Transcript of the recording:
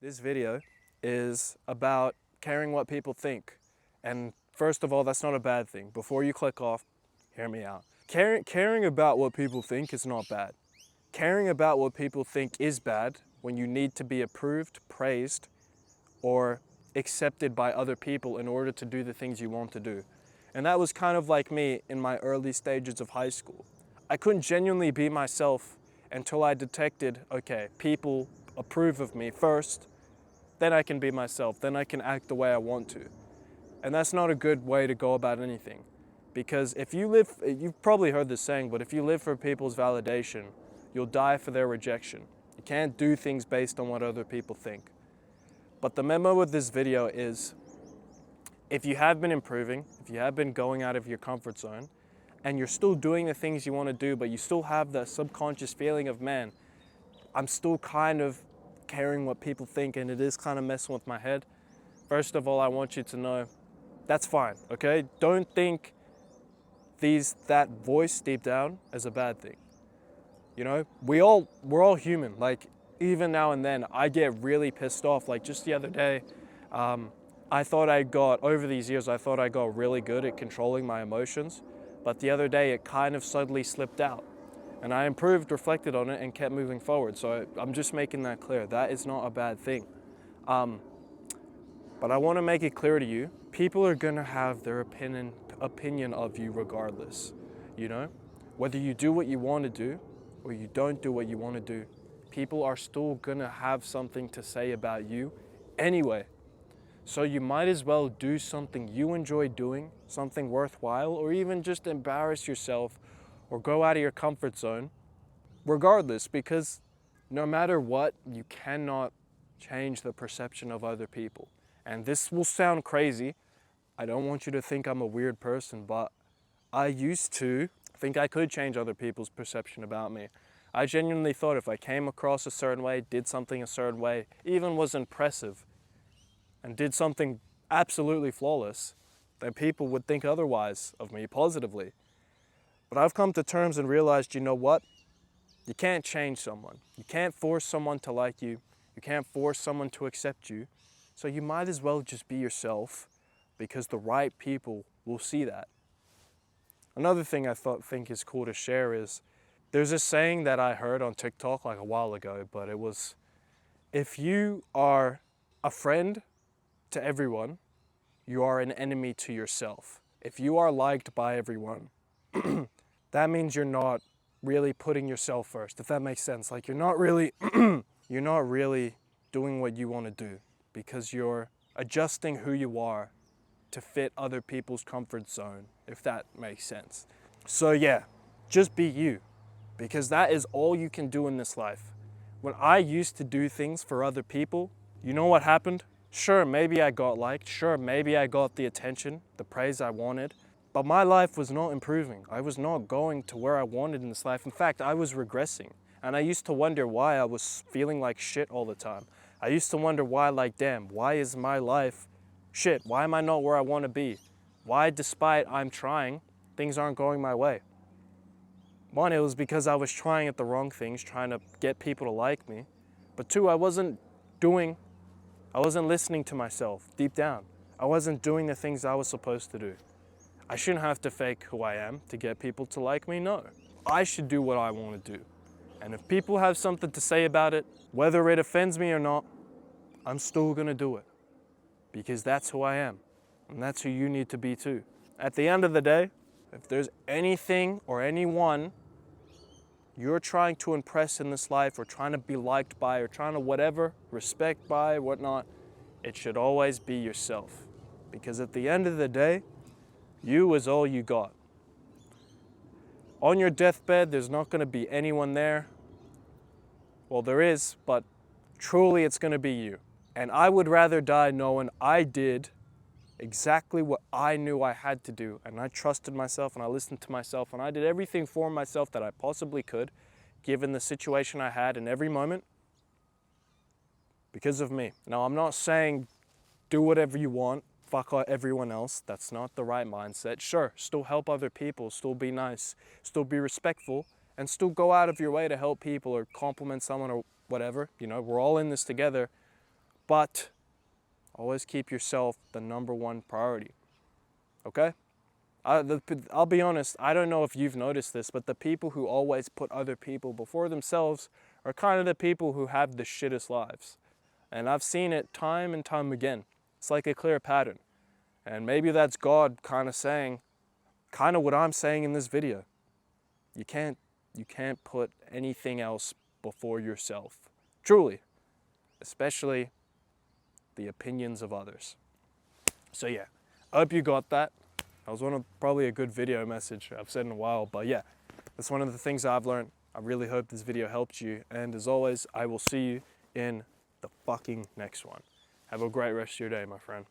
This video is about caring what people think. And first of all, that's not a bad thing. Before you click off, hear me out. Caring about what people think is not bad. Caring about what people think is bad when you need to be approved, praised, or accepted by other people in order to do the things you want to do. And that was kind of like me in my early stages of high school. I couldn't genuinely be myself until I detected, okay, people approve of me first, then I can be myself, then I can act the way I want to. And that's not a good way to go about anything. Because if you live, you've probably heard this saying, but if you live for people's validation, you'll die for their rejection. You can't do things based on what other people think. But the memo with this video is, if you have been improving, if you have been going out of your comfort zone, and you're still doing the things you want to do, but you still have the subconscious feeling of, man, I'm still kind of caring what people think and it is kind of messing with my head. First of all, I want you to know that's fine, okay? Don't think that voice deep down is a bad thing. You know, we're all human. Like, even now and then, I get really pissed off. Like, just the other day, over these years, I thought I got really good at controlling my emotions. But the other day, it kind of suddenly slipped out. And I improved, reflected on it, and kept moving forward. So I'm just making that clear. That is not a bad thing. But I want to make it clear to you, people are going to have their opinion of you regardless. You know, whether you do what you want to do or you don't do what you want to do, people are still going to have something to say about you anyway. So you might as well do something you enjoy doing, something worthwhile, or even just embarrass yourself or go out of your comfort zone, regardless, because no matter what, you cannot change the perception of other people. And this will sound crazy. I don't want you to think I'm a weird person, but I used to think I could change other people's perception about me. I genuinely thought if I came across a certain way, did something a certain way, even was impressive, and did something absolutely flawless, then people would think otherwise of me positively. But I've come to terms and realized, you know what? You can't change someone. You can't force someone to like you. You can't force someone to accept you. So you might as well just be yourself, because the right people will see that. Another thing I think is cool to share is, there's a saying that I heard on TikTok like a while ago, but it was, if you are a friend to everyone, you are an enemy to yourself. If you are liked by everyone, that means you're not really putting yourself first, if that makes sense. Like, you're not really doing what you want to do, because you're adjusting who you are to fit other people's comfort zone, if that makes sense. So yeah, just be you, because that is all you can do in this life. When I used to do things for other people, you know what happened? Sure, maybe I got liked. Sure, maybe I got the attention, the praise I wanted. But my life was not improving. I was not going to where I wanted in this life. In fact, I was regressing. And I used to wonder why I was feeling like shit all the time. I used to wonder why, like, damn, why is my life shit? Why am I not where I want to be? Why, despite I'm trying, things aren't going my way? One, it was because I was trying at the wrong things, trying to get people to like me. But two, I wasn't listening to myself deep down. I wasn't doing the things I was supposed to do. I shouldn't have to fake who I am to get people to like me, no. I should do what I want to do. And if people have something to say about it, whether it offends me or not, I'm still gonna do it. Because that's who I am. And that's who you need to be too. At the end of the day, if there's anything or anyone you're trying to impress in this life, or trying to be liked by, or trying to whatever, respect by, whatnot, it should always be yourself. Because at the end of the day, you is all you got. On your deathbed, there's not going to be anyone there. Well, there is, but truly it's going to be you. And I would rather die knowing I did exactly what I knew I had to do, and I trusted myself, and I listened to myself, and I did everything for myself that I possibly could, given the situation I had in every moment, because of me. Now, I'm not saying do whatever you want, fuck everyone else. That's not the right mindset. Sure, still help other people, still be nice, still be respectful, and still go out of your way to help people or compliment someone or whatever. You know, we're all in this together. but always keep yourself the number one priority, okay? I'll be honest, I don't know if you've noticed this, but the people who always put other people before themselves are kind of the people who have the shittest lives. And I've seen it time and time again. It's like a clear pattern. And maybe that's God kind of saying, kind of what I'm saying in this video. You can't put anything else before yourself. Truly. Especially the opinions of others. So yeah, I hope you got that. That was probably a good video message I've said in a while, but yeah, that's one of the things I've learned. I really hope this video helped you, and as always, I will see you in the fucking next one. Have a great rest of your day, my friend.